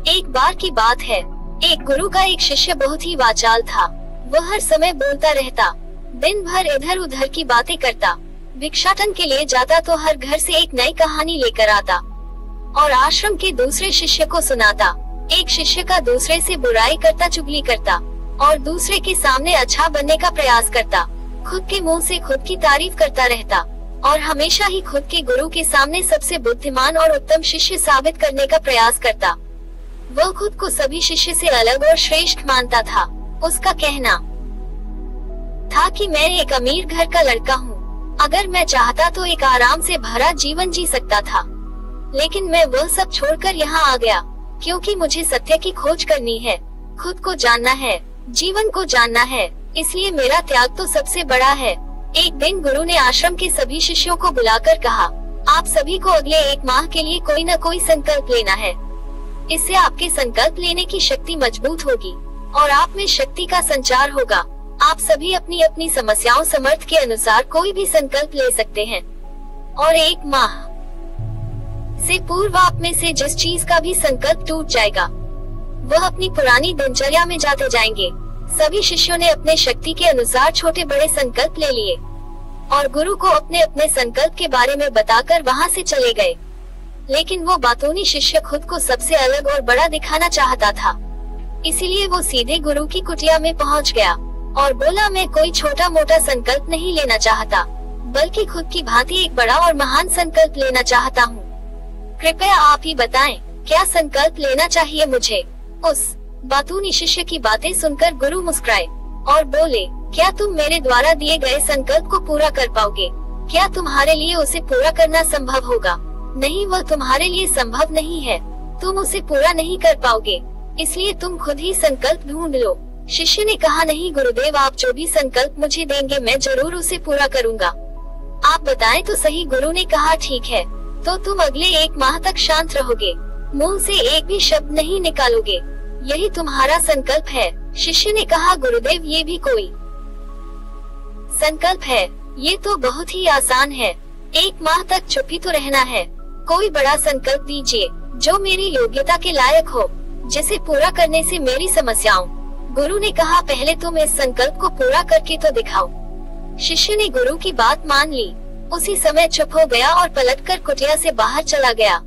एक बार की बात है, एक गुरु का एक शिष्य बहुत ही वाचाल था। वह हर समय बोलता रहता, दिन भर इधर उधर की बातें करता, भिक्षाटन के लिए जाता तो हर घर से एक नई कहानी लेकर आता और आश्रम के दूसरे शिष्य को सुनाता। एक शिष्य का दूसरे से बुराई करता, चुगली करता और दूसरे के सामने अच्छा बनने का प्रयास करता। खुद के मुंह से खुद की तारीफ करता रहता और हमेशा ही खुद के गुरु के सामने सबसे बुद्धिमान और उत्तम शिष्य साबित करने का प्रयास करता। वह खुद को सभी शिष्य से अलग और श्रेष्ठ मानता था। उसका कहना था कि मैं एक अमीर घर का लड़का हूँ, अगर मैं चाहता तो एक आराम से भरा जीवन जी सकता था, लेकिन मैं वह सब छोड़कर यहाँ आ गया क्योंकि मुझे सत्य की खोज करनी है, खुद को जानना है, जीवन को जानना है, इसलिए मेरा त्याग तो सबसे बड़ा है। एक दिन गुरु ने आश्रम के सभी शिष्यों को बुलाकर कहा, आप सभी को अगले 1 माह के लिए कोई न कोई संकल्प लेना है। इससे आपके संकल्प लेने की शक्ति मजबूत होगी और आप में शक्ति का संचार होगा। आप सभी अपनी अपनी समस्याओं समर्थ के अनुसार कोई भी संकल्प ले सकते हैं और 1 माह से पूर्व आप में से जिस चीज का भी संकल्प टूट जाएगा वह अपनी पुरानी दिनचर्या में जाते जाएंगे। सभी शिष्यों ने अपने शक्ति के अनुसार छोटे बड़े संकल्प ले लिए और गुरु को अपने अपने संकल्प के बारे में बताकर वहाँ से चले गए। लेकिन वो बातूनी शिष्य खुद को सबसे अलग और बड़ा दिखाना चाहता था, इसीलिए वो सीधे गुरु की कुटिया में पहुँच गया और बोला, मैं कोई छोटा मोटा संकल्प नहीं लेना चाहता, बल्कि खुद की भांति एक बड़ा और महान संकल्प लेना चाहता हूँ। कृपया आप ही बताएं, क्या संकल्प लेना चाहिए मुझे? उस बातूनी शिष्य की बातें सुनकर गुरु मुस्कुराए और बोले, क्या तुम मेरे द्वारा दिए गए संकल्प को पूरा कर पाओगे? क्या तुम्हारे लिए उसे पूरा करना संभव होगा? नहीं, वह तुम्हारे लिए संभव नहीं है, तुम उसे पूरा नहीं कर पाओगे, इसलिए तुम खुद ही संकल्प ढूंढ लो। शिष्य ने कहा, नहीं गुरुदेव, आप जो भी संकल्प मुझे देंगे मैं जरूर उसे पूरा करूँगा, आप बताएं तो सही। गुरु ने कहा, ठीक है, तो तुम अगले 1 माह तक शांत रहोगे, मुंह से एक भी शब्द नहीं निकालोगे, यही तुम्हारा संकल्प है। शिष्य ने कहा, गुरुदेव, ये भी कोई संकल्प है? ये तो बहुत ही आसान है, 1 माह तक चुप ही तो रहना है। कोई बड़ा संकल्प दीजिए जो मेरी योग्यता के लायक हो, जिसे पूरा करने से मेरी समस्याओं। गुरु ने कहा, पहले तुम इस संकल्प को पूरा करके तो दिखाओ। शिष्य ने गुरु की बात मान ली, उसी समय चुप हो गया और पलटकर कुटिया से बाहर चला गया।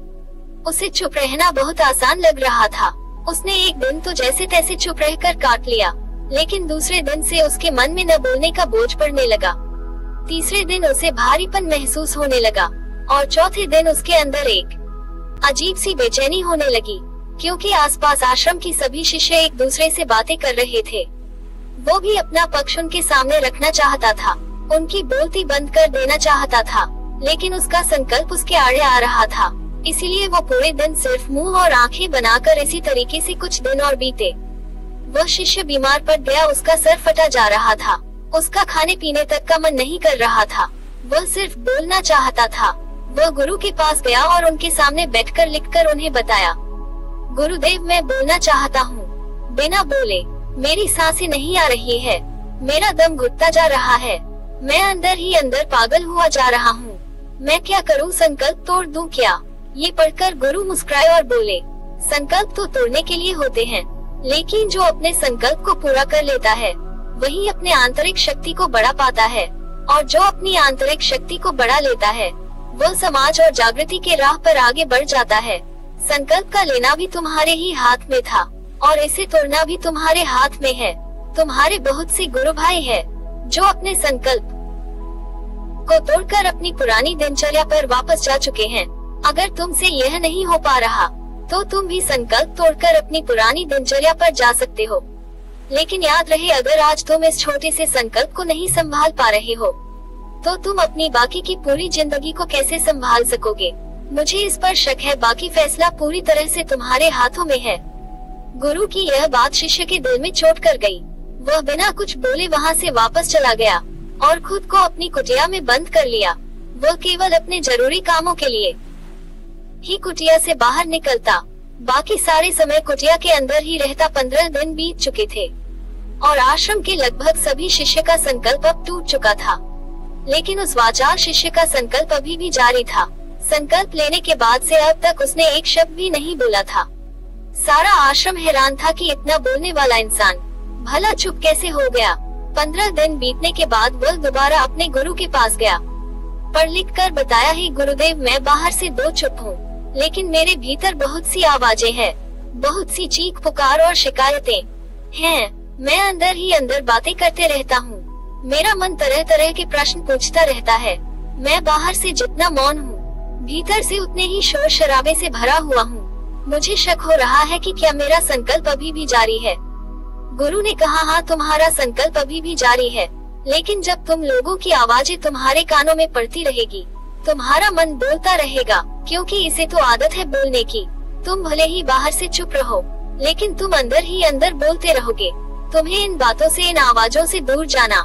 उसे चुप रहना बहुत आसान लग रहा था। उसने एक दिन तो जैसे तैसे चुप रहकर काट लिया, लेकिन दूसरे दिन से उसके मन में न बोलने का बोझ पड़ने लगा। तीसरे दिन उसे भारीपन महसूस होने लगा और चौथे दिन उसके अंदर एक अजीब सी बेचैनी होने लगी, क्योंकि आसपास आश्रम की सभी शिष्य एक दूसरे से बातें कर रहे थे। वो भी अपना पक्ष उनके सामने रखना चाहता था, उनकी बोलती बंद कर देना चाहता था, लेकिन उसका संकल्प उसके आड़े आ रहा था, इसीलिए वो पूरे दिन सिर्फ मुंह और आंखें बनाकर इसी तरीके से कुछ दिन और बीते। वह शिष्य बीमार पड़ गया, उसका सर फटा जा रहा था, उसका खाने पीने तक का मन नहीं कर रहा था, वह सिर्फ बोलना चाहता था। वह गुरु के पास गया और उनके सामने बैठकर लिखकर उन्हें बताया, गुरुदेव, मैं बोलना चाहता हूँ, बिना बोले मेरी सांसें नहीं आ रही है, मेरा दम घुटता जा रहा है, मैं अंदर ही अंदर पागल हुआ जा रहा हूँ, मैं क्या करूँ, संकल्प तोड़ दूं क्या? ये पढ़कर गुरु मुस्कुराए और बोले, संकल्प तो तोड़ने के लिए होते हैं, लेकिन जो अपने संकल्प को पूरा कर लेता है वही अपने आंतरिक शक्ति को बढ़ा पाता है, और जो अपनी आंतरिक शक्ति को बढ़ा लेता है वह समाज और जागृति के राह पर आगे बढ़ जाता है। संकल्प का लेना भी तुम्हारे ही हाथ में था और इसे तोड़ना भी तुम्हारे हाथ में है। तुम्हारे बहुत से गुरु भाई है जो अपने संकल्प को तोड़कर अपनी पुरानी दिनचर्या पर वापस जा चुके हैं। अगर तुमसे यह नहीं हो पा रहा तो तुम भी संकल्प तोड़कर अपनी पुरानी दिनचर्या पर जा सकते हो, लेकिन याद रहे, अगर आज तुम इस छोटे से संकल्प को नहीं संभाल पा रहे हो तो तुम अपनी बाकी की पूरी जिंदगी को कैसे संभाल सकोगे? मुझे इस पर शक है, बाकी फैसला पूरी तरह से तुम्हारे हाथों में है। गुरु की यह बात शिष्य के दिल में चोट कर गई। वह बिना कुछ बोले वहाँ से वापस चला गया और खुद को अपनी कुटिया में बंद कर लिया। वह केवल अपने जरूरी कामों के लिए ही कुटिया से बाहर निकलता, बाकी सारे समय कुटिया के अंदर ही रहता। 15 दिन बीत चुके थे और आश्रम के लगभग सभी शिष्य का संकल्प अब टूट चुका था, लेकिन उस वाचाल शिष्य का संकल्प अभी भी जारी था। संकल्प लेने के बाद से अब तक उसने एक शब्द भी नहीं बोला था। सारा आश्रम हैरान था कि इतना बोलने वाला इंसान भला चुप कैसे हो गया। 15 दिन बीतने के बाद वह दोबारा अपने गुरु के पास गया। पढ़ लिख कर बताया, ही गुरुदेव, मैं बाहर से दो चुप हूँ, लेकिन मेरे भीतर बहुत सी आवाजें हैं, बहुत सी चीख पुकार और शिकायतें हैं। मैं अंदर ही अंदर बातें करते रहता हूँ। मेरा मन तरह तरह के प्रश्न पूछता रहता है। मैं बाहर से जितना मौन हूँ, भीतर से उतने ही शोर शराबे से भरा हुआ हूँ। मुझे शक हो रहा है कि क्या मेरा संकल्प अभी भी जारी है। गुरु ने कहा, हाँ, तुम्हारा संकल्प अभी भी जारी है, लेकिन जब तुम लोगों की आवाजें तुम्हारे कानों में पड़ती रहेगी, तुम्हारा मन बोलता रहेगा, क्योंकि इसे तो आदत है बोलने की। तुम भले ही बाहर से चुप रहो, लेकिन तुम अंदर ही अंदर बोलते रहोगे। तुम्हें इन बातों से, इन आवाजों से दूर जाना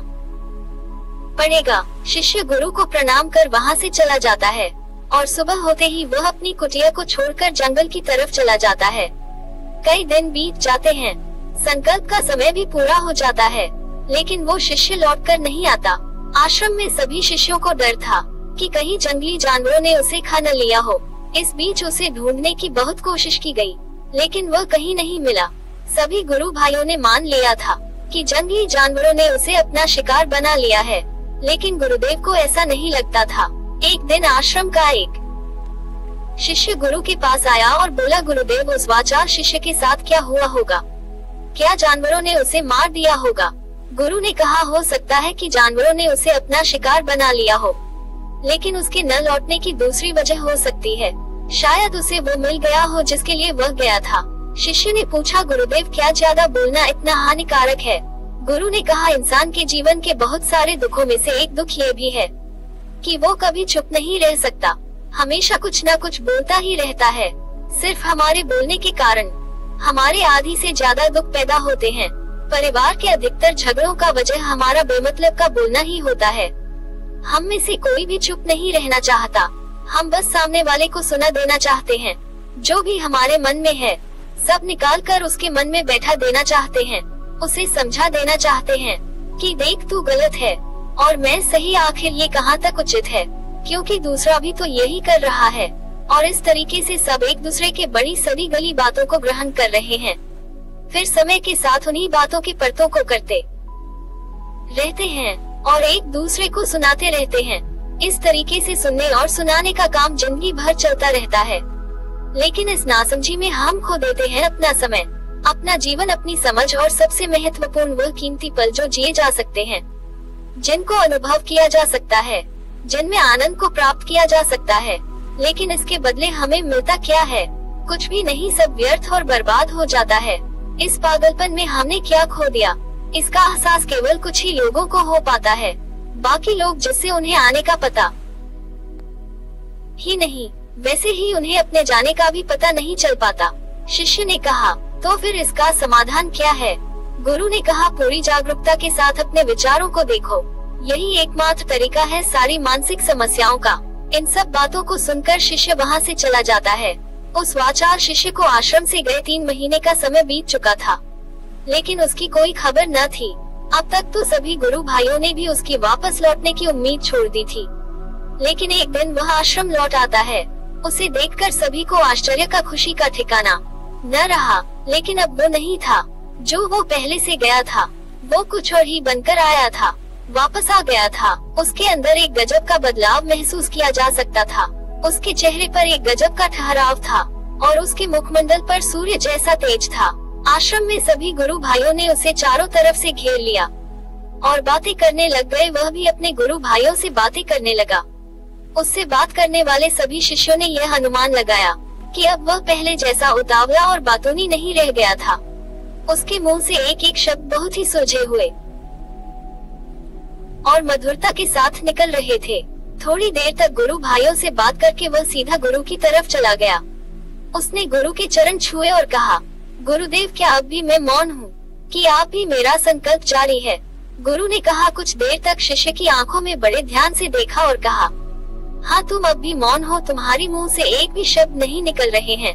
पड़ेगा। शिष्य गुरु को प्रणाम कर वहाँ से चला जाता है और सुबह होते ही वह अपनी कुटिया को छोड़कर जंगल की तरफ चला जाता है। कई दिन बीत जाते हैं, संकल्प का समय भी पूरा हो जाता है, लेकिन वो शिष्य लौटकर नहीं आता। आश्रम में सभी शिष्यों को डर था कि कहीं जंगली जानवरों ने उसे खा न लिया हो। इस बीच उसे ढूंढने की बहुत कोशिश की गई, लेकिन वह कहीं नहीं मिला। सभी गुरु भाइयों ने मान लिया था कि जंगली जानवरों ने उसे अपना शिकार बना लिया है, लेकिन गुरुदेव को ऐसा नहीं लगता था। एक दिन आश्रम का एक शिष्य गुरु के पास आया और बोला, गुरुदेव, उस वाचाल शिष्य के साथ क्या हुआ होगा? क्या जानवरों ने उसे मार दिया होगा? गुरु ने कहा, हो सकता है कि जानवरों ने उसे अपना शिकार बना लिया हो, लेकिन उसके न लौटने की दूसरी वजह हो सकती है। शायद उसे वो मिल गया हो जिसके लिए वह गया था। शिष्य ने पूछा, गुरुदेव, क्या ज्यादा बोलना इतना हानिकारक है? गुरु ने कहा, इंसान के जीवन के बहुत सारे दुखों में से एक दुख ये भी है कि वो कभी चुप नहीं रह सकता, हमेशा कुछ न कुछ बोलता ही रहता है। सिर्फ हमारे बोलने के कारण हमारे आधी से ज्यादा दुख पैदा होते हैं। परिवार के अधिकतर झगड़ों का वजह हमारा बेमतलब का बोलना ही होता है। हम में से कोई भी चुप नहीं रहना चाहता, हम बस सामने वाले को सुना देना चाहते हैं। जो भी हमारे मन में है सब निकाल कर उसके मन में बैठा देना चाहते हैं। उसे समझा देना चाहते हैं कि देख, तू गलत है और मैं सही, आखिर ये कहाँ तक उचित है, क्योंकि दूसरा भी तो यही कर रहा है। और इस तरीके से सब एक दूसरे के बड़ी सदी गली बातों को ग्रहण कर रहे हैं, फिर समय के साथ उन्हीं बातों की परतों को करते रहते हैं और एक दूसरे को सुनाते रहते हैं। इस तरीके से सुनने और सुनाने का काम जिंदगी भर चलता रहता है, लेकिन इस नासमझी में हम खो देते हैं अपना समय, अपना जीवन, अपनी समझ और सबसे महत्वपूर्ण वो कीमती पल जो जिए जा सकते हैं, जिनको अनुभव किया जा सकता है, जिनमें आनंद को प्राप्त किया जा सकता है। लेकिन इसके बदले हमें मिलता क्या है? कुछ भी नहीं, सब व्यर्थ और बर्बाद हो जाता है। इस पागलपन में हमने क्या खो दिया, इसका एहसास केवल कुछ ही लोगों को हो पाता है। बाकी लोग जिससे उन्हें आने का पता ही नहीं, वैसे ही उन्हें अपने जाने का भी पता नहीं चल पाता। शिष्य ने कहा, तो फिर इसका समाधान क्या है? गुरु ने कहा, पूरी जागरूकता के साथ अपने विचारों को देखो, यही एकमात्र तरीका है सारी मानसिक समस्याओं का। इन सब बातों को सुनकर शिष्य वहाँ से चला जाता है। उस वाचाल शिष्य को आश्रम से गए 3 महीने का समय बीत चुका था, लेकिन उसकी कोई खबर न थी। अब तक तो सभी गुरु भाइयों ने भी उसकी वापस लौटने की उम्मीद छोड़ दी थी, लेकिन एक दिन वह आश्रम लौट आता है। उसे देखकर सभी को आश्चर्य का, खुशी का ठिकाना न रहा। लेकिन अब वो नहीं था जो वो पहले से गया था, वो कुछ और ही बनकर आया था, वापस आ गया था। उसके अंदर एक गजब का बदलाव महसूस किया जा सकता था। उसके चेहरे पर एक गजब का ठहराव था और उसके मुखमंडल पर सूर्य जैसा तेज था। आश्रम में सभी गुरु भाइयों ने उसे चारों तरफ से घेर लिया और बातें करने लग गए। वह भी अपने गुरु भाइयों से बातें करने लगा। उससे बात करने वाले सभी शिष्यों ने यह अनुमान लगाया कि अब वह पहले जैसा उतावला और बातूनी नहीं रह गया था। उसके मुंह से एक एक शब्द बहुत ही सुलझे हुए और मधुरता के साथ निकल रहे थे। थोड़ी देर तक गुरु भाइयों से बात करके वह सीधा गुरु की तरफ चला गया। उसने गुरु के चरण छुए और कहा, गुरुदेव, क्या अब भी मैं मौन हूँ कि आप भी मेरा संकल्प जारी है? गुरु ने कहा। कुछ देर तक शिष्य की आंखों में बड़े ध्यान से देखा और कहा, हाँ, तुम अब भी मौन हो, तुम्हारी मुंह से एक भी शब्द नहीं निकल रहे हैं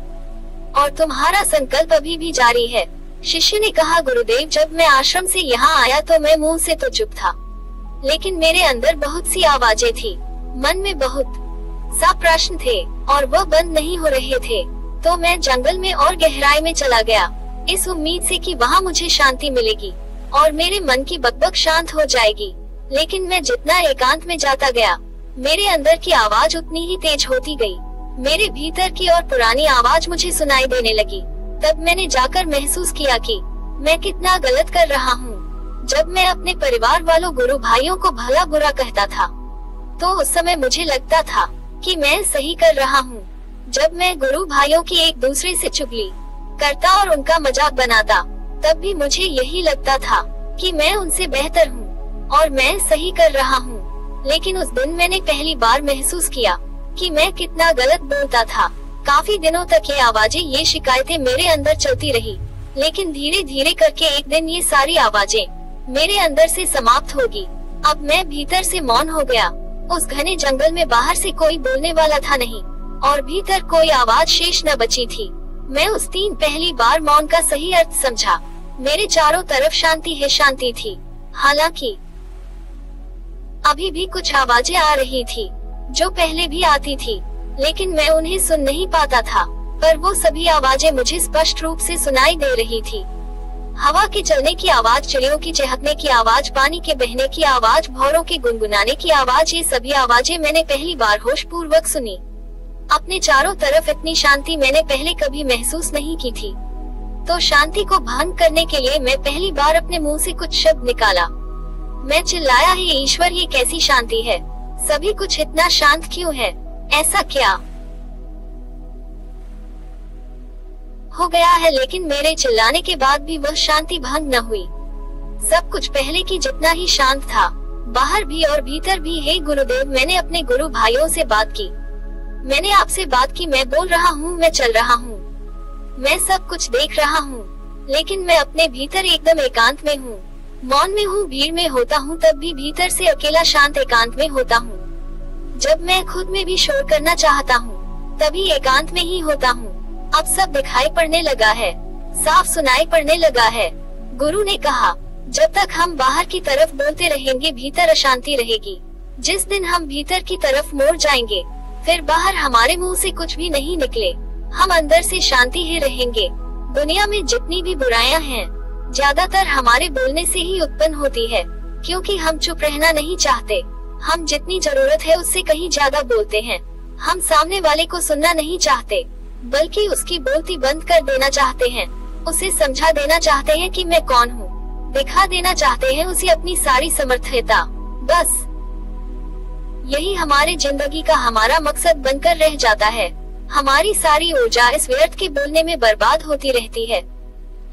और तुम्हारा संकल्प अभी भी जारी है। शिष्य ने कहा, गुरुदेव, जब मैं आश्रम से यहाँ आया तो मैं मुंह से तो चुप था, लेकिन मेरे अंदर बहुत सी आवाजें थी, मन में बहुत सा प्रश्न थे और वह बंद नहीं हो रहे थे। तो मैं जंगल में और गहराई में चला गया, इस उम्मीद से कि वहाँ मुझे शांति मिलेगी और मेरे मन की बकबक शांत हो जाएगी। लेकिन मैं जितना एकांत में जाता गया, मेरे अंदर की आवाज उतनी ही तेज होती गई। मेरे भीतर की और पुरानी आवाज मुझे सुनाई देने लगी। तब मैंने जाकर महसूस किया कि मैं कितना गलत कर रहा हूँ। जब मैं अपने परिवार वालों गुरु भाइयों को भला बुरा कहता था, तो उस समय मुझे लगता था कि मैं सही कर रहा हूँ। जब मैं गुरु भाइयों की एक दूसरे से चुगली करता और उनका मजाक बनाता, तब भी मुझे यही लगता था कि मैं उनसे बेहतर हूँ और मैं सही कर रहा हूँ। लेकिन उस दिन मैंने पहली बार महसूस किया कि मैं कितना गलत बोलता था। काफी दिनों तक ये आवाजें, ये शिकायतें मेरे अंदर चलती रही, लेकिन धीरे धीरे करके एक दिन ये सारी आवाजें मेरे अंदर से समाप्त होगी। अब मैं भीतर से मौन हो गया। उस घने जंगल में बाहर से कोई बोलने वाला था नहीं और भीतर कोई आवाज शेष न बची थी। मैं उस दिन पहली बार मौन का सही अर्थ समझा। मेरे चारों तरफ शांति ही शांति थी। हालांकि अभी भी कुछ आवाजें आ रही थी जो पहले भी आती थी, लेकिन मैं उन्हें सुन नहीं पाता था। पर वो सभी आवाजें मुझे स्पष्ट रूप से सुनाई दे रही थी। हवा के चलने की आवाज, चिड़ियों की चहकने की आवाज, पानी के बहने की आवाज, भौरों के गुनगुनाने की आवाज, ये सभी आवाजें मैंने पहली बार होश पूर्वक सुनी। अपने चारों तरफ इतनी शांति मैंने पहले कभी महसूस नहीं की थी। तो शांति को भंग करने के लिए मैं पहली बार अपने मुंह से कुछ शब्द निकाला। मैं चिल्लाया, हे ईश्वर, ये कैसी शांति है? सभी कुछ इतना शांत क्यों है? ऐसा क्या हो गया है? लेकिन मेरे चिल्लाने के बाद भी वह शांति भंग न हुई। सब कुछ पहले की जितना ही शांत था, बाहर भी और भीतर भी। हे गुरुदेव, मैंने अपने गुरु भाइयों से बात की, मैंने आपसे बात की। मैं बोल रहा हूँ, मैं चल रहा हूँ, मैं सब कुछ देख रहा हूँ, लेकिन मैं अपने भीतर एकदम एकांत में हूँ, मौन में हूँ। भीड़ में होता हूँ तब भी भीतर से अकेला शांत एकांत में होता हूँ। जब मैं खुद में भी शोर करना चाहता हूँ, तभी एकांत में ही होता हूँ। अब सब दिखाई पड़ने लगा है, साफ सुनाई पड़ने लगा है। गुरु ने कहा, जब तक हम बाहर की तरफ बोलते रहेंगे, भीतर अशांति रहेगी। जिस दिन हम भीतर की तरफ मोड़ जाएंगे, फिर बाहर हमारे मुंह से कुछ भी नहीं निकले, हम अंदर से शांति ही रहेंगे। दुनिया में जितनी भी बुराइयां हैं, ज्यादातर हमारे बोलने से ही उत्पन्न होती है, क्योंकि हम चुप रहना नहीं चाहते। हम जितनी जरूरत है उससे कहीं ज्यादा बोलते हैं। हम सामने वाले को सुनना नहीं चाहते, बल्कि उसकी बोलती बंद कर देना चाहते हैं। उसे समझा देना चाहते हैं कि मैं कौन हूँ, दिखा देना चाहते हैं उसे अपनी सारी समर्थता। बस यही हमारे जिंदगी का हमारा मकसद बनकर रह जाता है। हमारी सारी ऊर्जा इस व्यर्थ के बोलने में बर्बाद होती रहती है।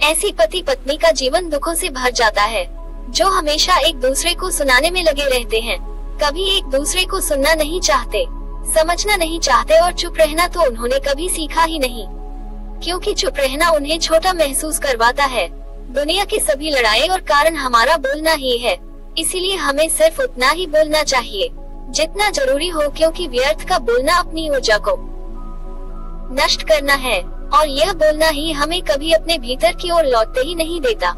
ऐसी पति पत्नी का जीवन दुखों से भर जाता है, जो हमेशा एक दूसरे को सुनाने में लगे रहते हैं, कभी एक दूसरे को सुनना नहीं चाहते, समझना नहीं चाहते। और चुप रहना तो उन्होंने कभी सीखा ही नहीं, क्योंकि चुप रहना उन्हें छोटा महसूस करवाता है। दुनिया की सभी लड़ाई और कारण हमारा बोलना ही है, इसीलिए हमें सिर्फ उतना ही बोलना चाहिए जितना जरूरी हो, क्योंकि व्यर्थ का बोलना अपनी ऊर्जा को नष्ट करना है, और यह बोलना ही हमें कभी अपने भीतर की ओर लौटते ही नहीं देता,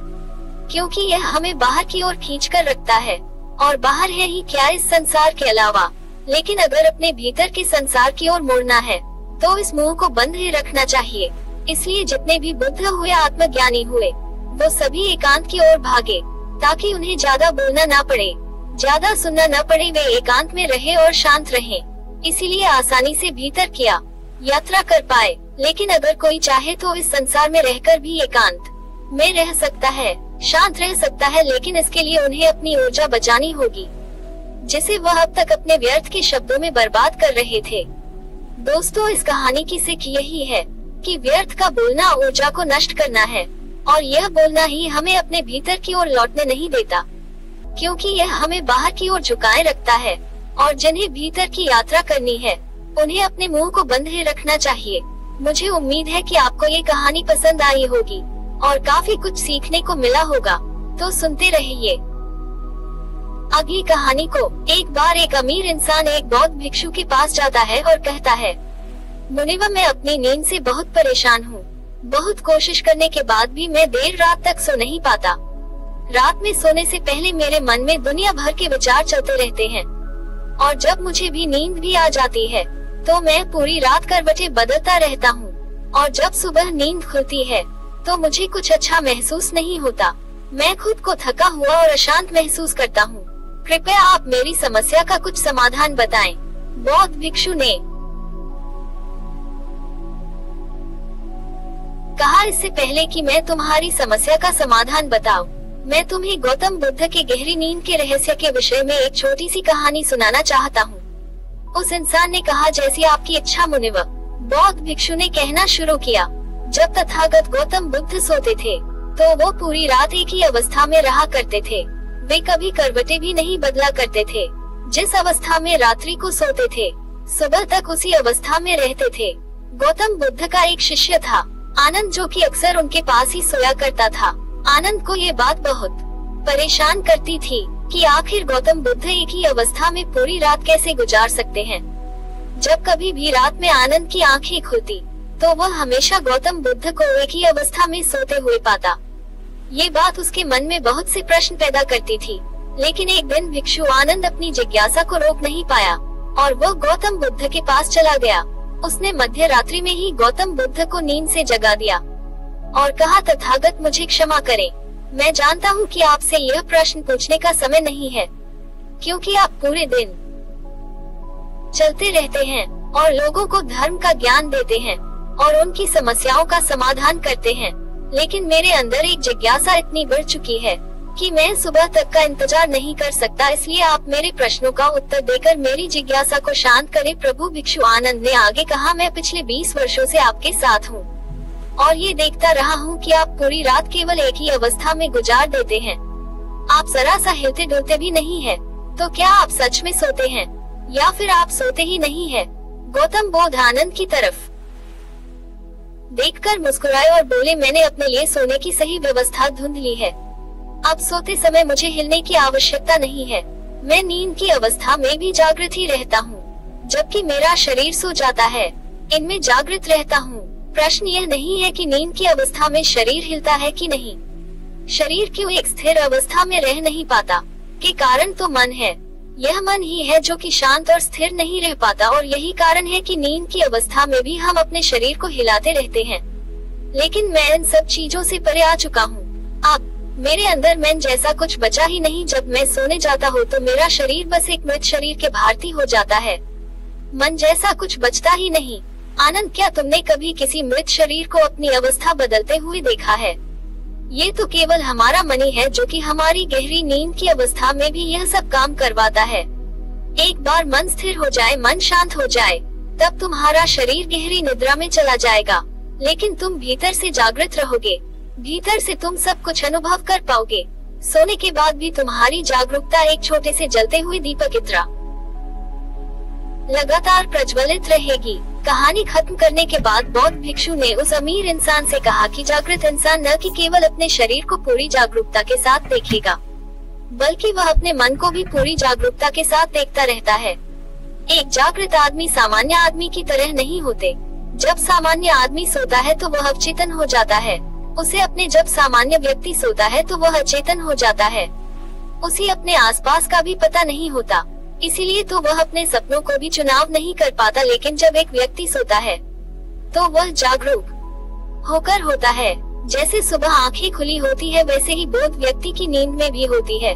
क्योंकि यह हमें बाहर की ओर खींच कर रखता है। और बाहर है ही क्या इस संसार के अलावा। लेकिन अगर अपने भीतर के संसार की ओर मुड़ना है, तो इस मुंह को बंद ही रखना चाहिए। इसलिए जितने भी बुद्ध हुए, आत्मज्ञानी हुए, वो सभी एकांत की ओर भागे, ताकि उन्हें ज्यादा बोलना ना पड़े, ज्यादा सुनना न पड़े। वे एकांत में रहे और शांत रहे, इसीलिए आसानी से भीतर किया यात्रा कर पाए। लेकिन अगर कोई चाहे तो इस संसार में रहकर भी एकांत में रह सकता है, शांत रह सकता है, लेकिन इसके लिए उन्हें अपनी ऊर्जा बचानी होगी, जिसे वह अब तक अपने व्यर्थ के शब्दों में बर्बाद कर रहे थे। दोस्तों, इस कहानी की सीख यही है कि व्यर्थ का बोलना ऊर्जा को नष्ट करना है, और यह बोलना ही हमें अपने भीतर की ओर लौटने नहीं देता, क्योंकि यह हमें बाहर की ओर झुकाए रखता है। और जिन्हें भीतर की यात्रा करनी है, उन्हें अपने मुंह को बंद ही रखना चाहिए। मुझे उम्मीद है कि आपको ये कहानी पसंद आई होगी और काफी कुछ सीखने को मिला होगा, तो सुनते रहिए। अगली कहानी को, एक बार एक अमीर इंसान एक बौद्ध भिक्षु के पास जाता है और कहता है, मुनिवर, मैं अपनी नींद से बहुत परेशान हूँ। बहुत कोशिश करने के बाद भी मैं देर रात तक सो नहीं पाता। रात में सोने से पहले मेरे मन में दुनिया भर के विचार चलते रहते हैं, और जब मुझे भी नींद भी आ जाती है, तो मैं पूरी रात करवटें बदलता रहता हूँ। और जब सुबह नींद खुलती है तो मुझे कुछ अच्छा महसूस नहीं होता। मैं खुद को थका हुआ और अशांत महसूस करता हूँ। कृपया आप मेरी समस्या का कुछ समाधान बताएं। बौद्ध भिक्षु ने कहा, इससे पहले कि मैं तुम्हारी समस्या का समाधान बताऊं, मैं तुम्हें गौतम बुद्ध के गहरी नींद के रहस्य के विषय में एक छोटी सी कहानी सुनाना चाहता हूँ। उस इंसान ने कहा, जैसी आपकी इच्छा मुनिवर। बौद्ध भिक्षु ने कहना शुरू किया, जब तथागत गौतम बुद्ध सोते थे तो वो पूरी रात एक ही अवस्था में रहा करते थे। वे कभी करवटें भी नहीं बदला करते थे। जिस अवस्था में रात्रि को सोते थे, सुबह तक उसी अवस्था में रहते थे। गौतम बुद्ध का एक शिष्य था, आनंद, जो कि अक्सर उनके पास ही सोया करता था। आनंद को ये बात बहुत परेशान करती थी कि आखिर गौतम बुद्ध एक ही अवस्था में पूरी रात कैसे गुजार सकते हैं। जब कभी भी रात में आनंद की आंखें खुलती तो वह हमेशा गौतम बुद्ध को एक ही अवस्था में सोते हुए पाता। ये बात उसके मन में बहुत से प्रश्न पैदा करती थी। लेकिन एक दिन भिक्षु आनंद अपनी जिज्ञासा को रोक नहीं पाया और वह गौतम बुद्ध के पास चला गया। उसने मध्य रात्रि में ही गौतम बुद्ध को नींद से जगा दिया और कहा, तथागत, मुझे क्षमा करें। मैं जानता हूँ कि आपसे यह प्रश्न पूछने का समय नहीं है, क्योंकि आप पूरे दिन चलते रहते हैं और लोगों को धर्म का ज्ञान देते हैं और उनकी समस्याओं का समाधान करते हैं। लेकिन मेरे अंदर एक जिज्ञासा इतनी बढ़ चुकी है कि मैं सुबह तक का इंतजार नहीं कर सकता, इसलिए आप मेरे प्रश्नों का उत्तर देकर मेरी जिज्ञासा को शांत करें। प्रभु भिक्षु आनंद ने आगे कहा, मैं पिछले 20 वर्षों से आपके साथ हूँ और ये देखता रहा हूँ कि आप पूरी रात केवल एक ही अवस्था में गुजार देते हैं। आप जरा सा हिलते डुलते भी नहीं है। तो क्या आप सच में सोते हैं या फिर आप सोते ही नहीं है? गौतम बुद्ध आनंद की तरफ देखकर मुस्कुराए और बोले, मैंने अपने लिए सोने की सही व्यवस्था ढूंढ ली है। अब सोते समय मुझे हिलने की आवश्यकता नहीं है। मैं नींद की अवस्था में भी जागृत ही रहता हूँ, जबकि मेरा शरीर सो जाता है। इनमें जागृत रहता हूँ। प्रश्न यह नहीं है कि नींद की अवस्था में शरीर हिलता है कि नहीं। शरीर क्यों एक स्थिर अवस्था में रह नहीं पाता? के कारण तो मन है। यह मन ही है जो कि शांत और स्थिर नहीं रह पाता और यही कारण है कि नींद की अवस्था में भी हम अपने शरीर को हिलाते रहते हैं। लेकिन मैं इन सब चीजों से परे आ चुका हूँ। अब मेरे अंदर मन जैसा कुछ बचा ही नहीं। जब मैं सोने जाता हूँ तो मेरा शरीर बस एक मृत शरीर के भांति हो जाता है। मन जैसा कुछ बचता ही नहीं। आनंद, क्या तुमने कभी किसी मृत शरीर को अपनी अवस्था बदलते हुए देखा है? ये तो केवल हमारा मन ही है जो कि हमारी गहरी नींद की अवस्था में भी यह सब काम करवाता है। एक बार मन स्थिर हो जाए, मन शांत हो जाए, तब तुम्हारा शरीर गहरी निद्रा में चला जाएगा, लेकिन तुम भीतर से जागृत रहोगे। भीतर से तुम सब कुछ अनुभव कर पाओगे। सोने के बाद भी तुम्हारी जागरूकता एक छोटे से जलते हुए दीपक की तरह लगातार प्रज्वलित रहेगी। कहानी खत्म करने के बाद बौद्ध भिक्षु ने उस अमीर इंसान से कहा कि जागृत इंसान न कि केवल अपने शरीर को पूरी जागरूकता के साथ देखेगा, बल्कि वह अपने मन को भी पूरी जागरूकता के साथ देखता रहता है। एक जागृत आदमी सामान्य आदमी की तरह नहीं होते। जब सामान्य आदमी सोता है तो वह अवचेतन हो जाता है। उसे अपने जब सामान्य व्यक्ति सोता है तो वह अचेतन हो जाता है। उसे अपने आसपास का भी पता नहीं होता, इसीलिए तो वह अपने सपनों को भी चुनाव नहीं कर पाता। लेकिन जब एक व्यक्ति सोता है तो वह जागरूक होकर होता है। जैसे सुबह आंखें खुली होती है, वैसे ही बोध व्यक्ति की नींद में भी होती है।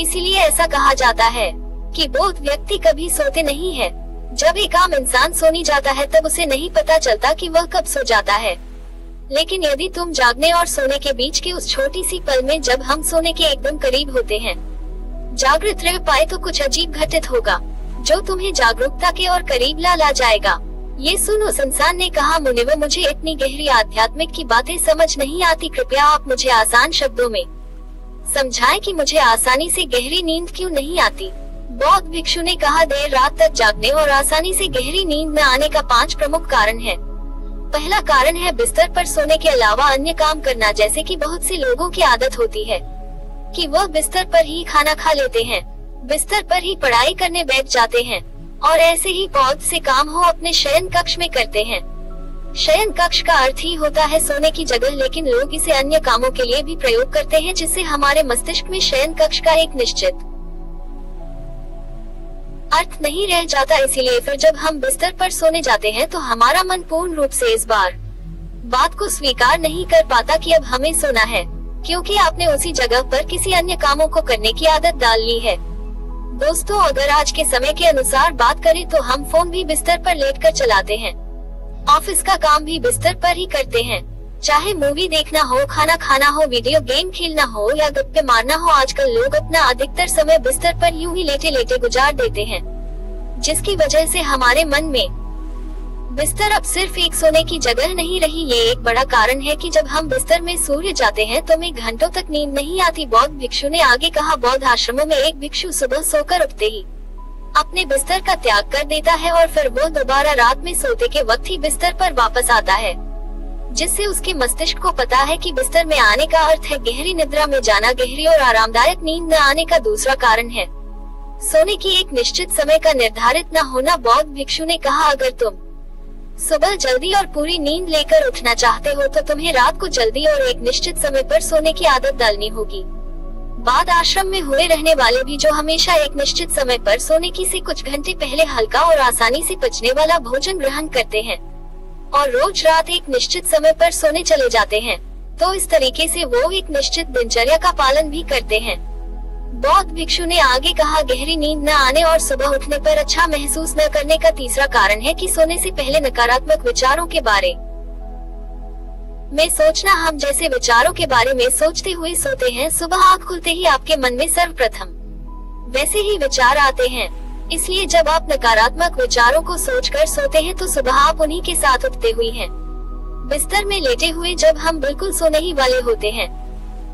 इसीलिए ऐसा कहा जाता है कि बोध व्यक्ति कभी सोते नहीं है। जब एक आम इंसान सोने जाता है तब उसे नहीं पता चलता कि वह कब सो जाता है। लेकिन यदि तुम जागने और सोने के बीच के उस छोटी सी पल में, जब हम सोने के एकदम करीब होते हैं, जागृत रह पाए तो कुछ अजीब घटित होगा जो तुम्हें जागरूकता के और करीब ला जाएगा। ये सुन उस इंसान ने कहा, मुनिवर, मुझे इतनी गहरी आध्यात्मिक की बातें समझ नहीं आती। कृपया आप मुझे आसान शब्दों में समझाएं कि मुझे आसानी से गहरी नींद क्यों नहीं आती। बौद्ध भिक्षु ने कहा, देर रात तक जागने और आसानी से गहरी नींद न आने का 5 प्रमुख कारण है। पहला कारण है बिस्तर पर सोने के अलावा अन्य काम करना। जैसे कि बहुत से लोगों की आदत होती है कि वह बिस्तर पर ही खाना खा लेते हैं, बिस्तर पर ही पढ़ाई करने बैठ जाते हैं और ऐसे ही बहुत से काम हो अपने शयन कक्ष में करते हैं। शयन कक्ष का अर्थ ही होता है सोने की जगह, लेकिन लोग इसे अन्य कामों के लिए भी प्रयोग करते हैं, जिससे हमारे मस्तिष्क में शयन कक्ष का एक निश्चित अर्थ नहीं रह जाता। इसीलिए फिर जब हम बिस्तर पर सोने जाते हैं तो हमारा मन पूर्ण रूप से इस बार बात को स्वीकार नहीं कर पाता कि अब हमें सोना है, क्योंकि आपने उसी जगह पर किसी अन्य कामों को करने की आदत डाल ली है। दोस्तों, अगर आज के समय के अनुसार बात करें तो हम फोन भी बिस्तर पर लेटकर चलाते हैं, ऑफिस का काम भी बिस्तर पर ही करते हैं। चाहे मूवी देखना हो, खाना खाना हो, वीडियो गेम खेलना हो या गप्पे मारना हो, आजकल लोग अपना अधिकतर समय बिस्तर पर यूं ही लेटे लेटे गुजार देते हैं, जिसकी वजह से हमारे मन में बिस्तर अब सिर्फ एक सोने की जगह नहीं रही। ये एक बड़ा कारण है कि जब हम बिस्तर में सो जाते हैं तो हमें घंटों तक नींद नहीं आती। बौद्ध भिक्षु ने आगे कहा, बौद्ध आश्रमों में एक भिक्षु सुबह सोकर उठते ही अपने बिस्तर का त्याग कर देता है और फिर वो दोबारा रात में सोते के वक्त ही बिस्तर पर वापस आता है, जिससे उसके मस्तिष्क को पता है कि बिस्तर में आने का अर्थ है गहरी निद्रा में जाना। गहरी और आरामदायक नींद न आने का दूसरा कारण है सोने की एक निश्चित समय का निर्धारित न होना। बौद्ध भिक्षु ने कहा, अगर तुम सुबह जल्दी और पूरी नींद लेकर उठना चाहते हो तो तुम्हें रात को जल्दी और एक निश्चित समय पर सोने की आदत डालनी होगी। बाद आश्रम में हुए रहने वाले भी जो हमेशा एक निश्चित समय पर सोने की से कुछ घंटे पहले हल्का और आसानी से पचने वाला भोजन ग्रहण करते हैं और रोज रात एक निश्चित समय पर सोने चले जाते हैं, तो इस तरीके से वो एक निश्चित दिनचर्या का पालन भी करते हैं। बौद्ध भिक्षु ने आगे कहा, गहरी नींद न आने और सुबह उठने पर अच्छा महसूस न करने का तीसरा कारण है कि सोने से पहले नकारात्मक विचारों के बारे में सोचना। हम जैसे विचारों के बारे में सोचते हुए सोते हैं, सुबह आँख खुलते ही आपके मन में सर्वप्रथम वैसे ही विचार आते हैं। इसलिए जब आप नकारात्मक विचारों को सोचकर सोते हैं तो सुबह आप उन्हीं के साथ उठते हुए हैं। बिस्तर में लेटे हुए जब हम बिल्कुल सोने ही वाले होते हैं,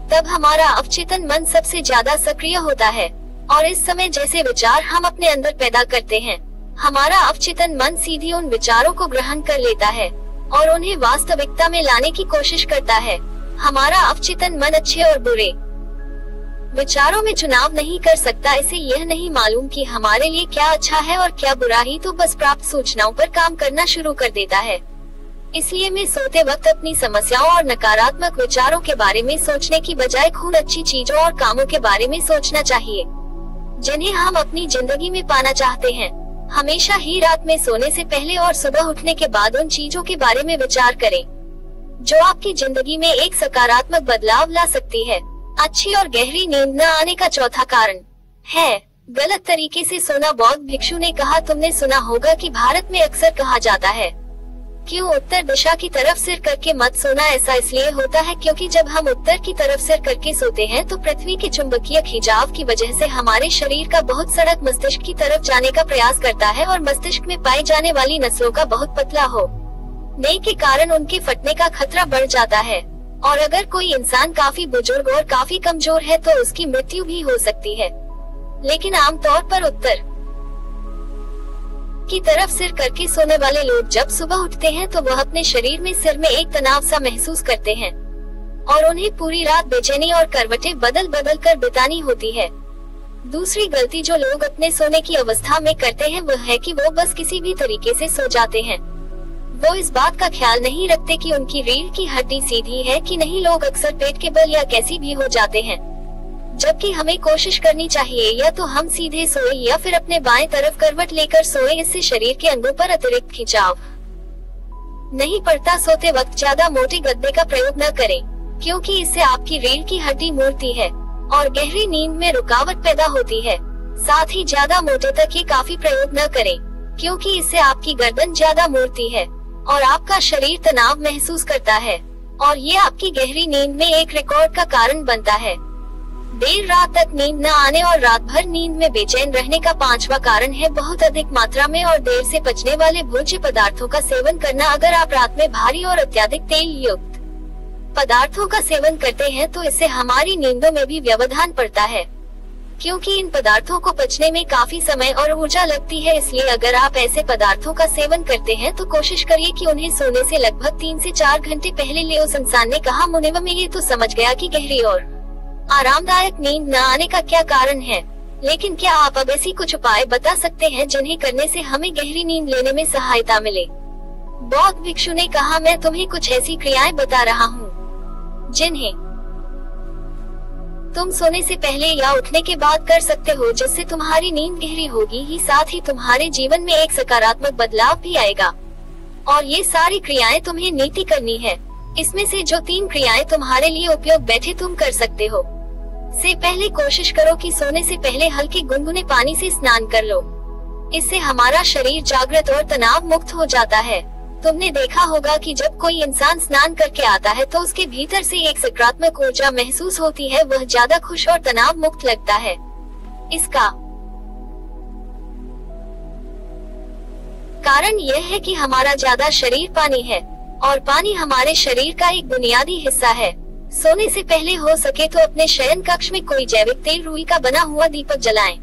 तब हमारा अवचेतन मन सबसे ज्यादा सक्रिय होता है और इस समय जैसे विचार हम अपने अंदर पैदा करते हैं, हमारा अवचेतन मन सीधे उन विचारों को ग्रहण कर लेता है और उन्हें वास्तविकता में लाने की कोशिश करता है। हमारा अवचेतन मन अच्छे और बुरे विचारों में चुनाव नहीं कर सकता। इसे यह नहीं मालूम कि हमारे लिए क्या अच्छा है और क्या बुरा, ही तो बस प्राप्त सूचनाओं पर काम करना शुरू कर देता है। इसलिए मैं सोते वक्त अपनी समस्याओं और नकारात्मक विचारों के बारे में सोचने की बजाय खूब अच्छी चीजों और कामों के बारे में सोचना चाहिए, जिन्हें हम अपनी जिंदगी में पाना चाहते हैं। हमेशा ही रात में सोने से पहले और सुबह उठने के बाद उन चीजों के बारे में विचार करें जो आपकी जिंदगी में एक सकारात्मक बदलाव ला सकती है। अच्छी और गहरी नींद न आने का चौथा कारण है गलत तरीके से सोना। बौद्ध भिक्षु ने कहा, तुमने सुना होगा कि भारत में अक्सर कहा जाता है, क्यों उत्तर दिशा की तरफ सिर करके मत सोना। ऐसा इसलिए होता है क्योंकि जब हम उत्तर की तरफ सिर करके सोते हैं तो पृथ्वी के चुंबकीय खिंचाव की वजह से हमारे शरीर का बहुत सड़क मस्तिष्क की तरफ जाने का प्रयास करता है और मस्तिष्क में पाई जाने वाली नसों का बहुत पतला होने के कारण उनके फटने का खतरा बढ़ जाता है और अगर कोई इंसान काफी बुजुर्ग और काफी कमजोर है तो उसकी मृत्यु भी हो सकती है। लेकिन आमतौर पर उत्तर की तरफ सिर करके सोने वाले लोग जब सुबह उठते हैं तो वह अपने शरीर में सिर में एक तनाव सा महसूस करते हैं और उन्हें पूरी रात बेचैनी और करवटें बदल बदल कर बितानी होती है। दूसरी गलती जो लोग अपने सोने की अवस्था में करते हैं वह है कि वो बस किसी भी तरीके से सो जाते हैं। वो इस बात का ख्याल नहीं रखते कि उनकी रीढ़ की हड्डी सीधी है कि नहीं। लोग अक्सर पेट के बल या कैसी भी हो जाते हैं, जबकि हमें कोशिश करनी चाहिए या तो हम सीधे सोए या फिर अपने बाएं तरफ करवट लेकर सोए। इससे शरीर के अंगों पर अतिरिक्त खिंचाव नहीं पड़ता। सोते वक्त ज्यादा मोटे गद्दे का प्रयोग न करें, क्योंकि इससे आपकी रीढ़ की हड्डी मुड़ती है और गहरी नींद में रुकावट पैदा होती है। साथ ही ज्यादा मोटे तकिए काफी प्रयोग न करें, क्योंकि इससे आपकी गर्दन ज्यादा मुड़ती है और आपका शरीर तनाव महसूस करता है और ये आपकी गहरी नींद में एक रिकॉर्ड का कारण बनता है। देर रात तक नींद न आने और रात भर नींद में बेचैन रहने का पांचवा कारण है बहुत अधिक मात्रा में और देर से पचने वाले भोज्य पदार्थों का सेवन करना। अगर आप रात में भारी और अत्यधिक तेल युक्त पदार्थों का सेवन करते हैं तो इससे हमारी नींदों में भी व्यवधान पड़ता है, क्योंकि इन पदार्थों को पचने में काफी समय और ऊर्जा लगती है। इसलिए अगर आप ऐसे पदार्थों का सेवन करते हैं तो कोशिश करिए कि उन्हें सोने से लगभग 3 से 4 घंटे पहले ले। उस इंसान ने कहा, मुनिव में ये तो समझ गया कि गहरी और आरामदायक नींद न आने का क्या कारण है, लेकिन क्या आप अब ऐसी कुछ उपाय बता सकते हैं जिन्हें करने से हमें गहरी नींद लेने में सहायता मिले। बौद्ध भिक्षु ने कहा, मैं तुम्हें कुछ ऐसी क्रियाएं बता रहा हूँ जिन्हें तुम सोने से पहले या उठने के बाद कर सकते हो, जिससे तुम्हारी नींद गहरी होगी ही साथ ही तुम्हारे जीवन में एक सकारात्मक बदलाव भी आएगा। और ये सारी क्रियाएं तुम्हें नीति करनी है। इसमें से जो 3 क्रियाएं तुम्हारे लिए उपयोग बैठे तुम कर सकते हो। से पहले कोशिश करो कि सोने से पहले हल्के गुनगुने पानी से स्नान कर लो। इससे हमारा शरीर जागृत और तनाव मुक्त हो जाता है। तुमने देखा होगा कि जब कोई इंसान स्नान करके आता है तो उसके भीतर से एक सकारात्मक ऊर्जा महसूस होती है, वह ज्यादा खुश और तनाव मुक्त लगता है। इसका कारण यह है कि हमारा ज्यादा शरीर पानी है और पानी हमारे शरीर का एक बुनियादी हिस्सा है। सोने से पहले हो सके तो अपने शयन कक्ष में कोई जैविक तेल रुई का बना हुआ दीपक जलाएं।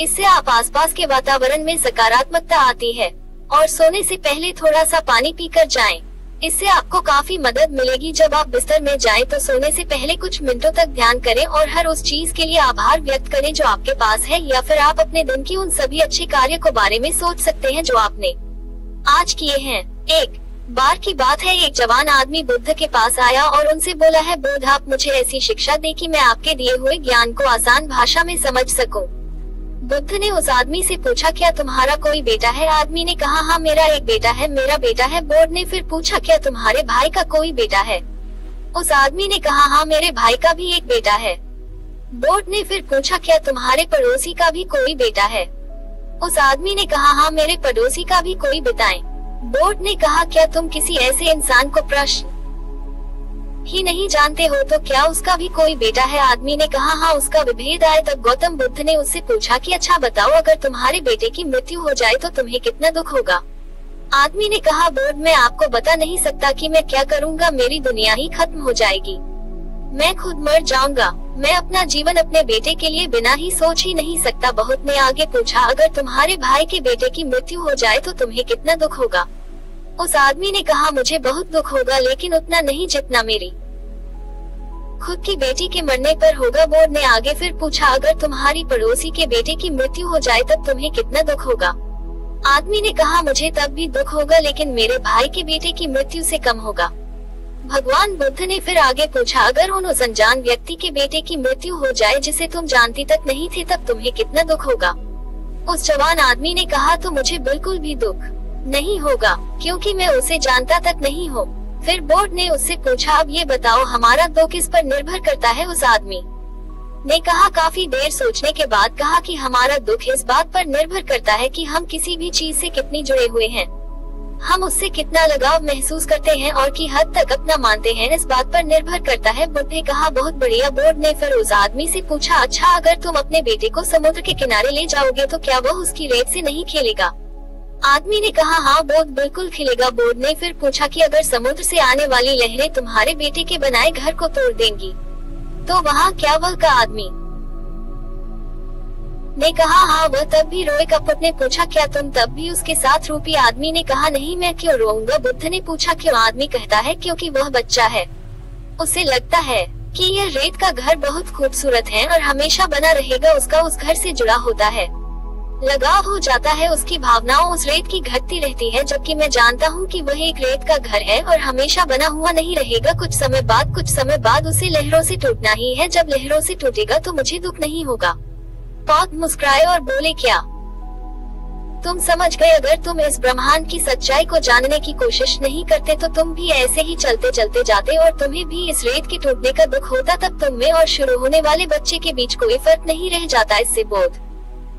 इससे आप आसपास के वातावरण में सकारात्मकता आती है। और सोने से पहले थोड़ा सा पानी पीकर जाएं। इससे आपको काफी मदद मिलेगी। जब आप बिस्तर में जाएं तो सोने से पहले कुछ मिनटों तक ध्यान करें और हर उस चीज के लिए आभार व्यक्त करें जो आपके पास है, या फिर आप अपने दिन की उन सभी अच्छे कार्य को बारे में सोच सकते हैं जो आपने आज किए हैं। एक बार की बात है, एक जवान आदमी बुद्ध के पास आया और उनसे बोला है, बुद्ध आप मुझे ऐसी शिक्षा दे कि मैं आपके दिए हुए ज्ञान को आसान भाषा में समझ सकूं। बुद्ध ने उस आदमी से पूछा, क्या तुम्हारा कोई बेटा है? आदमी ने कहा, हाँ मेरा एक बेटा है, मेरा बेटा है। बुद्ध ने फिर पूछा, क्या तुम्हारे भाई का कोई बेटा है? उस आदमी ने कहा, हाँ मेरे भाई का भी एक बेटा है। बुद्ध ने फिर पूछा, क्या तुम्हारे पड़ोसी का भी कोई बेटा है? उस आदमी ने कहा, हाँ मेरे पड़ोसी का भी कोई। बताएं। बुद्ध ने कहा, क्या तुम किसी ऐसे इंसान को प्रश्न ही नहीं जानते हो तो क्या उसका भी कोई बेटा है? आदमी ने कहा, हाँ उसका विभेद आए। तब गौतम बुद्ध ने उससे पूछा कि अच्छा बताओ, अगर तुम्हारे बेटे की मृत्यु हो जाए तो तुम्हें कितना दुख होगा? आदमी ने कहा, बुद्ध मैं आपको बता नहीं सकता कि मैं क्या करूँगा, मेरी दुनिया ही खत्म हो जाएगी, मैं खुद मर जाऊंगा, मैं अपना जीवन अपने बेटे के लिए बिना ही सोच ही नहीं सकता। बुद्ध ने आगे पूछा, अगर तुम्हारे भाई के बेटे की मृत्यु हो जाए तो तुम्हें कितना दुख होगा? उस आदमी ने कहा, मुझे बहुत दुख होगा, लेकिन उतना नहीं जितना मेरी खुद की बेटी के मरने पर होगा। बुद्ध ने आगे फिर पूछा, अगर तुम्हारी पड़ोसी के बेटे की मृत्यु हो जाए तब तुम्हें कितना दुख होगा? आदमी ने कहा, मुझे तब भी दुख होगा, लेकिन मेरे भाई के बेटे की मृत्यु से कम होगा। भगवान बुद्ध ने फिर आगे पूछा, अगर उस अनजान व्यक्ति के बेटे की मृत्यु हो जाए जिसे तुम जानती तक नहीं थे, तब तुम्हें कितना दुख होगा? उस जवान आदमी ने कहा, तो मुझे बिल्कुल भी दुख नहीं होगा, क्योंकि मैं उसे जानता तक नहीं हूँ। फिर बुद्ध ने उससे पूछा, अब ये बताओ हमारा दुख किस पर निर्भर करता है? उस आदमी ने कहा, काफी देर सोचने के बाद कहा कि हमारा दुख इस बात पर निर्भर करता है कि हम किसी भी चीज से कितनी जुड़े हुए हैं, हम उससे कितना लगाव महसूस करते हैं और की हद तक अपना मानते हैं, इस बात पर निर्भर करता है। बुद्ध ने कहा, बहुत बढ़िया। बुद्ध ने फिर उस आदमी से पूछा, अच्छा अगर तुम अपने बेटे को समुद्र के किनारे ले जाओगे तो क्या वह उसकी रेत से नहीं खेलेगा? आदमी ने कहा, हाँ बुद्ध बिल्कुल खिलेगा। बुद्ध ने फिर पूछा कि अगर समुद्र से आने वाली लहरें तुम्हारे बेटे के बनाए घर को तोड़ देंगी तो वहाँ क्या वह का? आदमी ने कहा, हाँ वह तब भी रोएगा। बुद्ध ने पूछा, क्या तुम तब भी उसके साथ रोपी? आदमी ने कहा, नहीं मैं क्यों रोऊंगा? बुद्ध ने पूछा, क्यों? आदमी कहता है, क्योंकि वह बच्चा है, उसे लगता है कि यह रेत का घर बहुत खूबसूरत है और हमेशा बना रहेगा, उसका उस घर से जुड़ा होता है, लगाव हो जाता है, उसकी भावनाओं उस रेत की घटती रहती है, जबकि मैं जानता हूँ कि वह एक रेत का घर है और हमेशा बना हुआ नहीं रहेगा। कुछ समय बाद उसे लहरों से टूटना ही है, जब लहरों से टूटेगा तो मुझे दुख नहीं होगा। पौध मुस्कुराए और बोले, क्या तुम समझ गए? अगर तुम इस ब्रह्मांड की सच्चाई को जानने की कोशिश नहीं करते तो तुम भी ऐसे ही चलते चलते जाते और तुम्हें भी इस रेत के टूटने का दुख होता, तब तुम में और शुरू होने वाले बच्चे के बीच कोई फर्क नहीं रह जाता। इससे बोध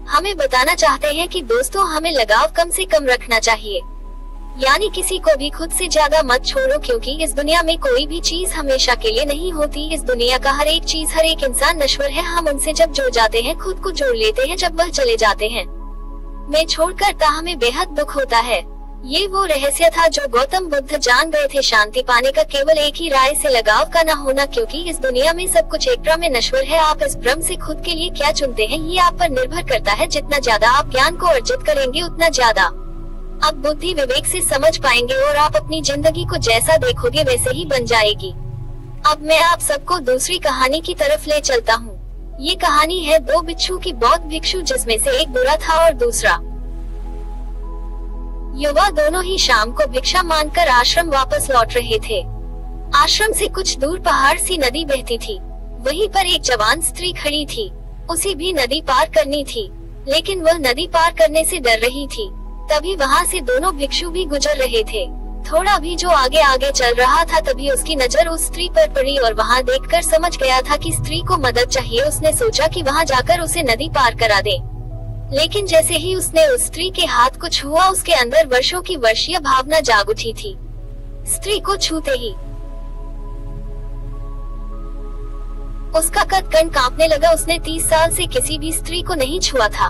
हमें बताना चाहते हैं कि दोस्तों हमें लगाव कम से कम रखना चाहिए, यानी किसी को भी खुद से ज्यादा मत छोड़ो, क्योंकि इस दुनिया में कोई भी चीज हमेशा के लिए नहीं होती। इस दुनिया का हर एक चीज, हर एक इंसान नश्वर है। हम उनसे जब जुड़ जाते हैं खुद को जोड़ लेते हैं, जब वह चले जाते हैं मैं छोड़कर ता हमें बेहद दुख होता है। ये वो रहस्य था जो गौतम बुद्ध जान गए थे। शांति पाने का केवल एक ही राय से लगाव का न होना, क्योंकि इस दुनिया में सब कुछ एक भ्रम में नश्वर है। आप इस भ्रम से खुद के लिए क्या चुनते हैं ये आप पर निर्भर करता है। जितना ज्यादा आप ज्ञान को अर्जित करेंगे उतना ज्यादा आप बुद्धि विवेक से समझ पाएंगे और आप अपनी जिंदगी को जैसा देखोगे वैसे ही बन जाएगी। अब मैं आप सबको दूसरी कहानी की तरफ ले चलता हूँ। ये कहानी है दो बिच्छू की। बौद्ध भिक्षु जिसमें से एक बुरा था और दूसरा युवा, दोनों ही शाम को भिक्षा मांगकर आश्रम वापस लौट रहे थे। आश्रम से कुछ दूर पहाड़ सी नदी बहती थी। वहीं पर एक जवान स्त्री खड़ी थी। उसे भी नदी पार करनी थी, लेकिन वह नदी पार करने से डर रही थी। तभी वहाँ से दोनों भिक्षु भी गुजर रहे थे। थोड़ा भी जो आगे आगे चल रहा था तभी उसकी नजर उस स्त्री पर पड़ी और वहाँ देखकर समझ गया था कि स्त्री को मदद चाहिए। उसने सोचा कि वहाँ जाकर उसे नदी पार करा दे, लेकिन जैसे ही उसने उस स्त्री के हाथ को छुआ उसके अंदर वर्षों की वर्षीय भावना जाग उठी थी। स्त्री को छूते ही उसका कद कण कांपने लगा। उसने 30 साल से किसी भी स्त्री को नहीं छुआ था।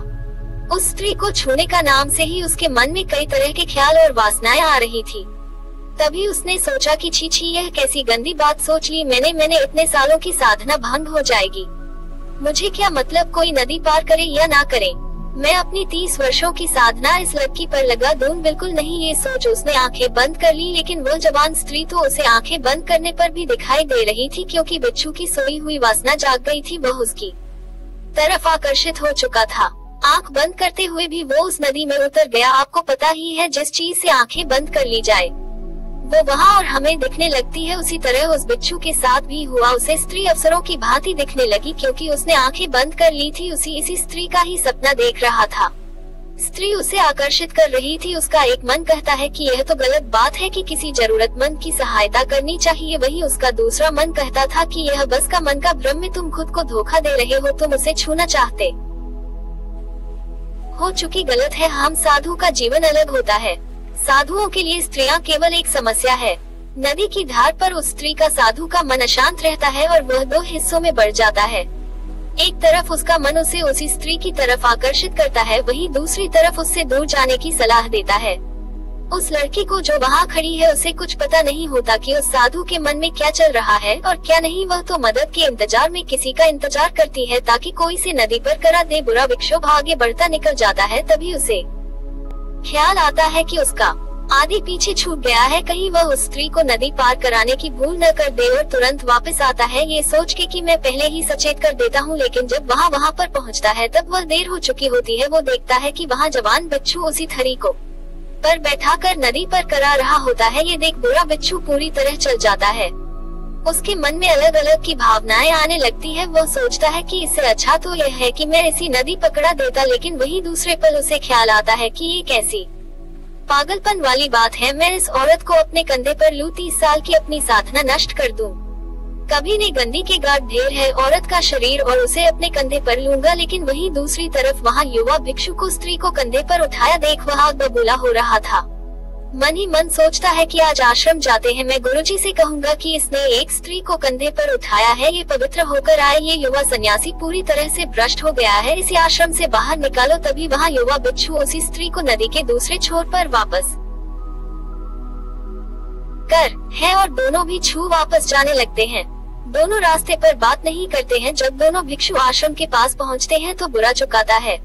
उस स्त्री को छूने का नाम से ही उसके मन में कई तरह के ख्याल और वासनाएं आ रही थी। तभी उसने सोचा कि छी छी, यह कैसी गंदी बात सोच ली मैंने इतने सालों की साधना भंग हो जाएगी। मुझे क्या मतलब कोई नदी पार करे या ना करे, मैं अपनी 30 वर्षों की साधना इस लड़की पर लगा दूं बिल्कुल नहीं। ये सोच उसने आंखें बंद कर ली, लेकिन वो जवान स्त्री तो उसे आंखें बंद करने पर भी दिखाई दे रही थी, क्योंकि बिच्छू की सोई हुई वासना जाग गई थी। वह उसकी तरफ आकर्षित हो चुका था। आंख बंद करते हुए भी वो उस नदी में उतर गया। आपको पता ही है, जिस चीज से आंखें बंद कर ली जाए वो वहाँ और हमें दिखने लगती है, उसी तरह उस बिच्छू के साथ भी हुआ। उसे स्त्री अफसरों की भांति दिखने लगी, क्योंकि उसने आंखें बंद कर ली थी। इसी स्त्री का ही सपना देख रहा था। स्त्री उसे आकर्षित कर रही थी। उसका एक मन कहता है कि यह तो गलत बात है कि किसी जरूरतमंद की सहायता करनी चाहिए, वही उसका दूसरा मन कहता था कि यह बस का मन का भ्रम में तुम खुद को धोखा दे रहे हो, तुम उसे छूना चाहते हो चुकी गलत है। हम साधु का जीवन अलग होता है। साधुओं के लिए स्त्रियां केवल एक समस्या है। नदी की धार पर उस स्त्री का साधु का मन अशांत रहता है और वह 2 हिस्सों में बढ़ जाता है। एक तरफ उसका मन उसे उसी स्त्री की तरफ आकर्षित करता है, वहीं दूसरी तरफ उससे दूर जाने की सलाह देता है। उस लड़की को जो वहाँ खड़ी है उसे कुछ पता नहीं होता कि उस साधु के मन में क्या चल रहा है और क्या नहीं। वह तो मदद के इंतजार में किसी का इंतजार करती है ताकि कोई से नदी पर करा दे। बुरा विक्षोभ आगे बढ़ता निकल जाता है। तभी उसे ख्याल आता है कि उसका आदि पीछे छूट गया है, कहीं वह उस स्त्री को नदी पार कराने की भूल न कर दे, और तुरंत वापस आता है ये सोच के कि मैं पहले ही सचेत कर देता हूँ। लेकिन जब वहाँ पर पहुँचता है तब वह देर हो चुकी होती है। वो देखता है कि वहाँ जवान बिच्छू उसी थरी को पर बैठाकर नदी पर करा रहा होता है। ये देख बुरा बिच्छू पूरी तरह चल जाता है। उसके मन में अलग अलग की भावनाएं आने लगती है। वो सोचता है कि इससे अच्छा तो यह है कि मैं ऐसी नदी पकड़ा देता, लेकिन वही दूसरे पल उसे ख्याल आता है कि ये कैसी पागलपन वाली बात है, मैं इस औरत को अपने कंधे पर लूं, 30 साल की अपनी साधना नष्ट कर दूं। कभी ने गंदी के गाढ़ ढेर है औरत का शरीर और उसे अपने कंधे पर लूंगा। लेकिन वहीं दूसरी तरफ वहाँ युवा भिक्षु को स्त्री को कंधे पर उठाया देख वह आग बबूला हो रहा था। मन ही मन सोचता है कि आज आश्रम जाते हैं, मैं गुरुजी से कहूँगा कि इसने एक स्त्री को कंधे पर उठाया है, ये पवित्र होकर आए। ये युवा सन्यासी पूरी तरह से भ्रष्ट हो गया है, इसे आश्रम से बाहर निकालो। तभी वहाँ युवा भिक्षु उसी स्त्री को नदी के दूसरे छोर पर वापस कर है और दोनों भी छू वापस जाने लगते हैं। दोनों रास्ते पर बात नहीं करते हैं। जब दोनों भिक्षु आश्रम के पास पहुँचते हैं तो बुरा चुकाता है।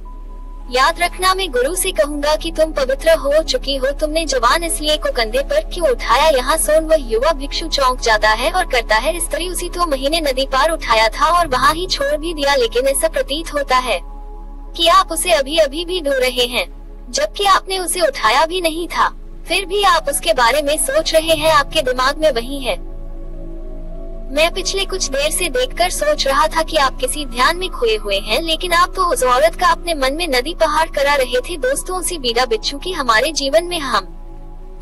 याद रखना, मैं गुरु से कहूँगा कि तुम पवित्र हो चुकी हो, तुमने जवान इसलिए को कंधे पर क्यों उठाया। यहाँ सुन वह युवा भिक्षु चौंक जाता है और करता है इस तरह उसी तो महीने नदी पार उठाया था और वहाँ ही छोड़ भी दिया। लेकिन ऐसा प्रतीत होता है कि आप उसे अभी अभी भी ढूंढ रहे हैं, जबकि आपने उसे उठाया भी नहीं था। फिर भी आप उसके बारे में सोच रहे हैं, आपके दिमाग में वही है। मैं पिछले कुछ देर से देखकर सोच रहा था कि आप किसी ध्यान में खोए हुए हैं, लेकिन आप तो उस औरत का अपने मन में नदी पहाड़ करा रहे थे। दोस्तों, उसी बीड़ा बिच्छू की हमारे जीवन में हम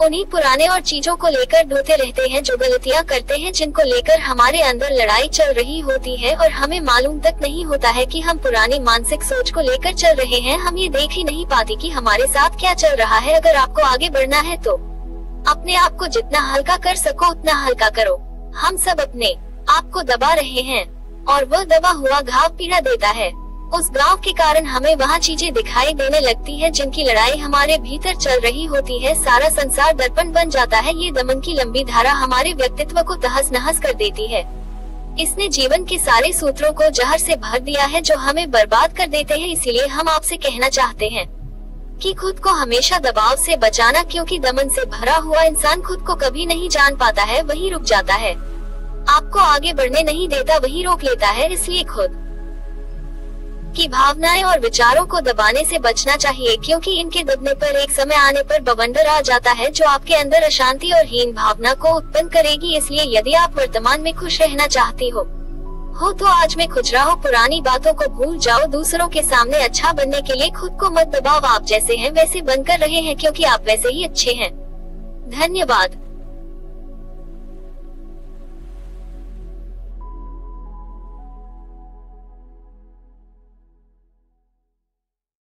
उन्हीं पुराने और चीजों को लेकर ढोते रहते हैं जो गलतियां करते हैं, जिनको लेकर हमारे अंदर लड़ाई चल रही होती है और हमें मालूम तक नहीं होता है कि हम पुरानी मानसिक सोच को लेकर चल रहे हैं। हम ये देख ही नहीं पाते कि हमारे साथ क्या चल रहा है। अगर आपको आगे बढ़ना है तो अपने आप को जितना हल्का कर सको उतना हल्का करो। हम सब अपने आप को दबा रहे हैं और वह दबा हुआ घाव पीड़ा देता है। उस घाव के कारण हमें वहाँ चीजें दिखाई देने लगती है जिनकी लड़ाई हमारे भीतर चल रही होती है। सारा संसार दर्पण बन जाता है। ये दमन की लंबी धारा हमारे व्यक्तित्व को तहस नहस कर देती है। इसने जीवन के सारे सूत्रों को जहर से भर दिया है जो हमें बर्बाद कर देते हैं। इसीलिए हम आपसे कहना चाहते हैं कि खुद को हमेशा दबाव से बचाना, क्योंकि दमन से भरा हुआ इंसान खुद को कभी नहीं जान पाता है, वही रुक जाता है। आपको आगे बढ़ने नहीं देता, वही रोक लेता है। इसलिए खुद की भावनाएं और विचारों को दबाने से बचना चाहिए, क्योंकि इनके दबने पर एक समय आने पर बवंडर आ जाता है जो आपके अंदर अशांति और हीन भावना को उत्पन्न करेगी। इसलिए यदि आप वर्तमान में खुश रहना चाहती हो हो तो आज में खुश रहो, पुरानी बातों को भूल जाओ, दूसरों के सामने अच्छा बनने के लिए खुद को मत दबाओ, आप जैसे हैं वैसे बनकर रहे हैं क्योंकि आप वैसे ही अच्छे हैं। धन्यवाद।